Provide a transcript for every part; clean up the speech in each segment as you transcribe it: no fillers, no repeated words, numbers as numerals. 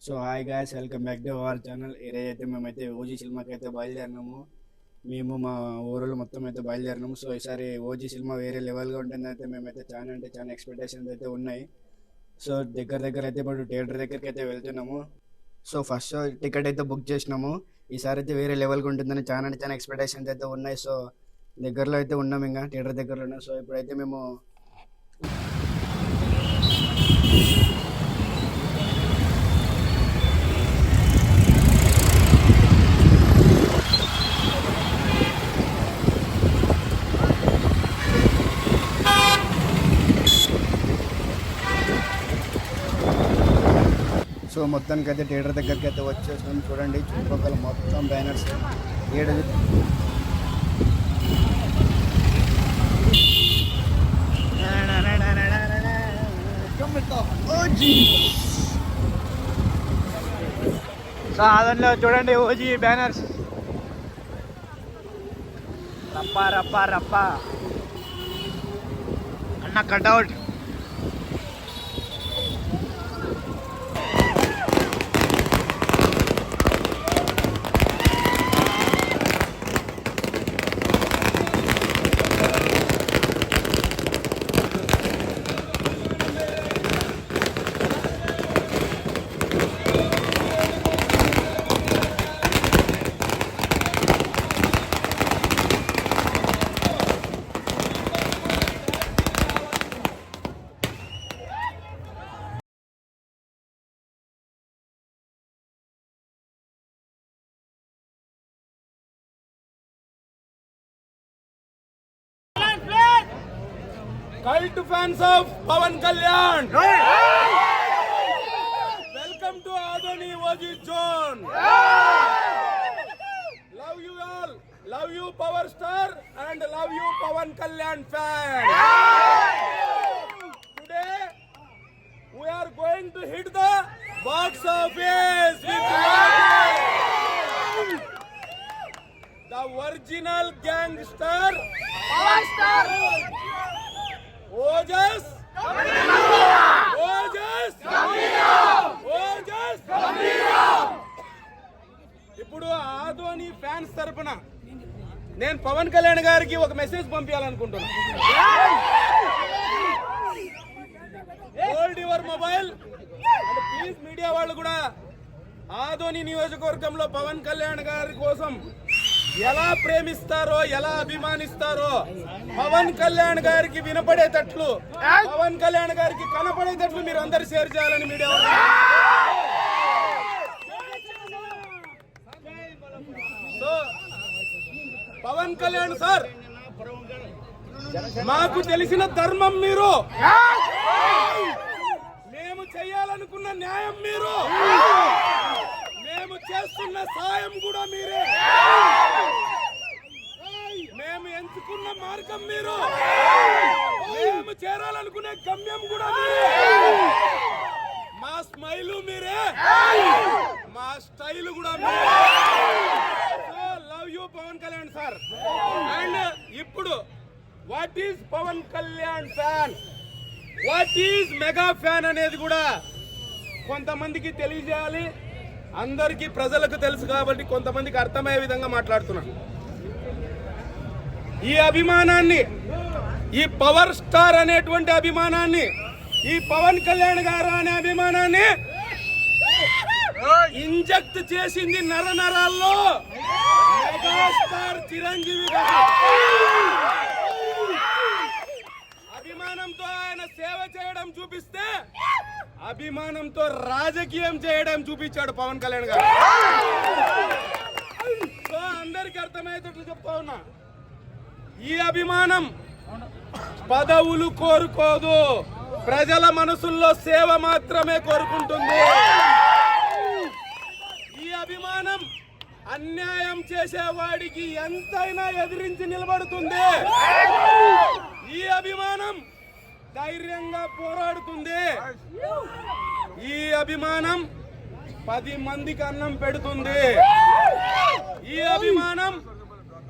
So hi guys, welcome back to our channel. ఈరోజైతే మేమైతే OG సినిమాకి అయితే బయలుదేరినాము. మేము మా ఊరిలో మొత్తం అయితే బయలుదేరినాము. సో ఈసారి ఓజీ సినిమా వేరే లెవెల్గా ఉంటుందైతే మేమైతే చాలా ఎక్స్పెక్టేషన్స్ అయితే ఉన్నాయి. సో దగ్గర అయితే ఇప్పుడు థియేటర్ దగ్గరికి అయితే వెళ్తున్నాము. సో ఫస్ట్ షో టికెట్ అయితే బుక్ చేసినాము. ఈసారి అయితే వేరే లెవెల్గా ఉంటుందని చాలా ఎక్స్పెక్టేషన్స్ అయితే ఉన్నాయి. సో దగ్గరలో అయితే ఉన్నాము, ఇంకా థియేటర్ దగ్గరలో ఉన్నాం. సో ఇప్పుడైతే మేము మొత్తానికి అయితే థియేటర్ దగ్గరికి అయితే వచ్చేసినాం. చూడండి చుట్టుపక్కల మొత్తం బ్యానర్స్ ఏడు. సో అదట్లో చూడండి ఓజీ బ్యానర్స్ రప్ప అన్న cutout. Cult fans of Pawan Kalyan, welcome to Adoni Oji Zone. Love you all, love you Power Star and love you Pawan Kalyan fans. Today we are going to hit the box office with the original gangster Power Star. Ojas ఇప్పుడు Adoni fans తరపున నేను పవన్ కళ్యాణ్ గారికి ఒక message పంపించాలనుకుంటున్నా. Hold your mobile and please media వాళ్ళు కూడా ఆదోని నియోజకవర్గంలో పవన్ కళ్యాణ్ గారి కోసం ఎలా ప్రేమిస్తారో, ఎలా అభిమానిస్తారో, పవన్ కళ్యాణ్ గారికి వినపడేటట్లు, పవన్ కళ్యాణ్ గారికి కనపడేటట్లు మీరు అందరు షేర్ చేయాలని media. So Pawan Kalyan sir, మాకు తెలిసిన ధర్మం మీరు, మేము చేయాలనుకున్న న్యాయం మీరు, మేము చేస్తున్న సాయం కూడా మీరే, మేము ఎంచుకున్న మార్గం మీరు, మేము చేరాలనుకునే గమ్యం కూడా మీరే, మా స్మైలు మీరే, మా స్టైల్ కూడా మీరే. Love you Pawan Kalyan sir. And ఇప్పుడు what is Pawan Kalyan fan, what is mega fan అనేది కూడా కొంతమందికి తెలియజేయాలి. అందరికీ ప్రజలకు తెలుసు కాబట్టి కొంతమందికి అర్థమయ్యే విధంగా మాట్లాడుతున్నాను. ఈ అభిమానాన్ని, ఈ పవర్ స్టార్ అనేటువంటి అభిమానాన్ని, ఈ పవన్ కళ్యాణ్ గారు అనే అభిమానాన్ని ఇంజెక్ట్ చేసింది నరాల్లో మెగాస్టార్ చిరంజీవి గారు. అభిమానంతో ఆయన సేవ చేయడం చూపిస్తే అభిమానంతో రాజకీయం చేయడం చూపించాడు పవన్ కళ్యాణ్ గారు. సో అందరికి అర్థమయ్యేటట్లు చెప్తా ఉన్నా, ఈ అభిమానం పదవులు కోరుకోదు, ప్రజల మనసుల్లో సేవ మాత్రమే కోరుకుంటుంది. ఈ అభిమానం అన్యాయం చేసేవాడికి ఎంతైనా ఎదిరించి నిలబడుతుంది. ఈ అభిమానం ధైర్యంగా పోరాడుతుంది. ఈ అభిమానం 10 మందికి అన్నం పెడుతుంది. ఈ అభిమానం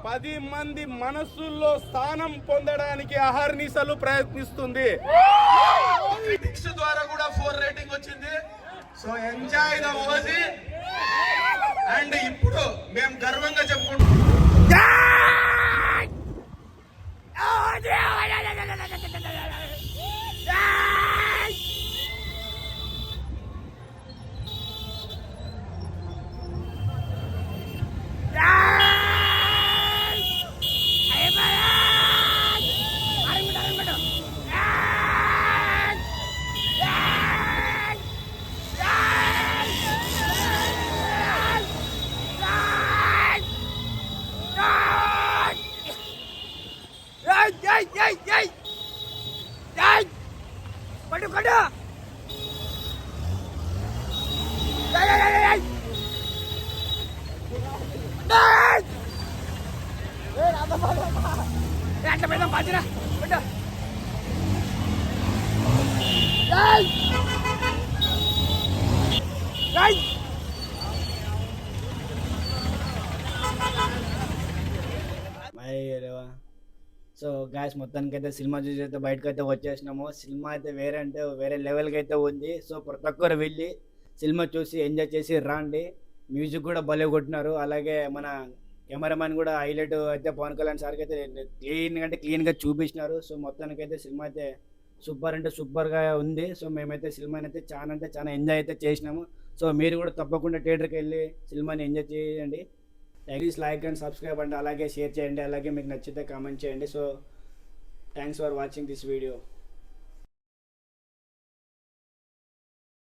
10 మంది మనస్సుల్లో స్థానం పొందడానికి అహర్నిశలు ప్రయత్నిస్తుంది. క్రిటిక్స్ ద్వారా కూడా 4 రేటింగ్ వచ్చింది. So enjoy the OG. And ఇప్పుడు మేము గర్వంగా చెప్పుకుంటాం సో గాయస్ మొత్తానికి అయితే సినిమా చూసి అయితే బయటకు అయితే వచ్చేసినాము. సినిమా అయితే వేరే అంటే వేరే లెవెల్కి అయితే ఉంది. సో ప్రతి ఒక్కరు వెళ్ళి సినిమా చూసి ఎంజాయ్ చేసి రాండి. మ్యూజిక్ కూడా భలే కొట్టినారు. అలాగే మన కెమెరామ్యాన్ కూడా హైలైట్ అయితే పవన్ కళ్యాణ్ సార్కి అయితే క్లీన్గా చూపించినారు. సో మొత్తానికి అయితే సినిమా అయితే సూపర్ అంటే సూపర్గా ఉంది. సో మేమైతే సినిమాని అయితే చాలా ఎంజాయ్ అయితే చేసినాము. సో మీరు కూడా తప్పకుండా థియేటర్కి వెళ్ళి సినిమాని ఎంజాయ్ చేయండి. ప్లీజ్ లైక్ అండ్ సబ్స్క్రైబ్ అండి, అలాగే షేర్ చేయండి, అలాగే మీకు నచ్చితే కామెంట్ చేయండి. So thanks for watching this video.